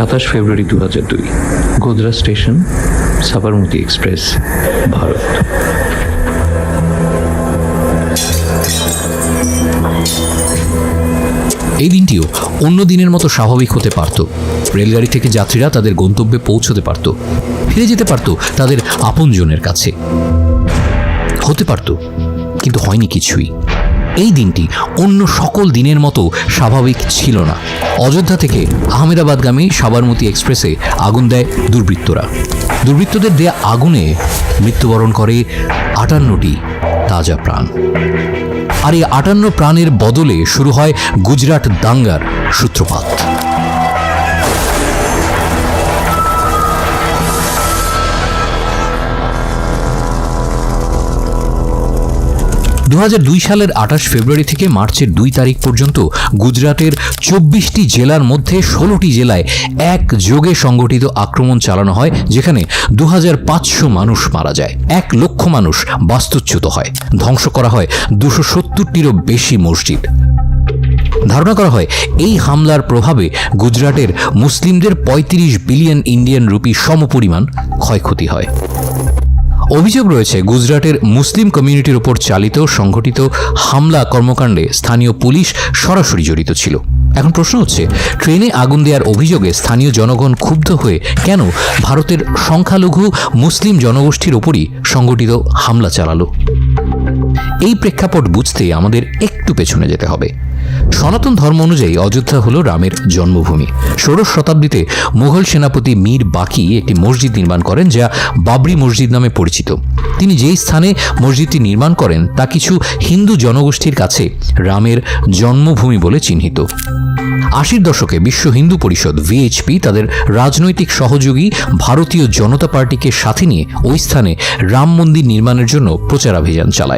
27 ফেব্রুয়ারি 2002, Godhra station, Sabarmati express, Bharat. এই দিনটিও অন্য দিনের মতো স্বাভাবিক হতে পারত। রেলগাড়ি থেকে যাত্রীরা তাদের গন্তব্যে পৌঁছতে পারত, ফিরে যেতে পারত তাদের আপনজনের কাছে। হতে পারত, কিন্তু হয়নি কিছুই। এই দিনটি অন্য সকল দিনের মতো স্বাভাবিক ছিল না। অযোধ্যা থেকে আহমেদাবাদগামী সাবরমতী এক্সপ্রেসে আগুন দেয় দুর্বৃত্তরা। দুর্বৃত্তদের দেয়া আগুনে মৃত্যুবরণ করে 58টি তাজা প্রাণ। আর এই 58 প্রাণের বদলে শুরু হয় গুজরাট দাঙ্গার সূত্রপাত। 2002 সালের 28 ফেব্রুয়ারি থেকে মার্চের 2 তারিখ পর্যন্ত গুজরাটের 24টি জেলার মধ্যে 16টি জেলায় একযোগে সংগঠিত আক্রমণ চালানো হয়, যেখানে 2500 মানুষ মারা যায়, 1 লক্ষ মানুষ বাস্তুচ্যুত হয়, ধ্বংস করা হয় 270টিরও বেশি মসজিদ। ধারণা করা হয় এই হামলার প্রভাবে গুজরাটের মুসলিমদের 35 বিলিয়ন ইন্ডিয়ান রুপি সমপরিমাণ ক্ষয়ক্ষতি হয়। অভিযোগ রয়েছে গুজরাটের মুসলিম কমিউনিটির উপর চালিত সংঘটিত হামলা কর্মকাণ্ডে স্থানীয় পুলিশ সরাসরি জড়িত ছিল। এখন প্রশ্ন হচ্ছে, ট্রেনে আগুন দেওয়ার অভিযোগে স্থানীয় জনগণ ক্ষুব্ধ হয়ে কেন ভারতের সংখ্যালঘু মুসলিম জনগোষ্ঠীর ওপরই সংঘটিত হামলা চালালো? এই প্রেক্ষাপট বুঝতে আমাদের একটু পেছনে যেতে হবে। সনাতন ধর্ম অনুযায়ী অযোধ্যা হল রামের জন্মভূমি। 16শ শতাব্দীতে মুঘল সেনাপতি মীর বাকি একটি মসজিদ নির্মাণ করেন, যা বাবরি মসজিদ নামে পরিচিত। তিনি যেই স্থানে মসজিদটি নির্মাণ করেন তা কিছু হিন্দু জনগোষ্ঠীর কাছে রামের জন্মভূমি বলে চিহ্নিত। 80-র দশকে বিশ্ব হিন্দু পরিষদ ভিএইচপি তাদের রাজনৈতিক সহযোগী ভারতীয় জনতা পার্টিকে সাথে নিয়ে ওই স্থানে রাম মন্দির নির্মাণের জন্য প্রচারাভিযান চালায়।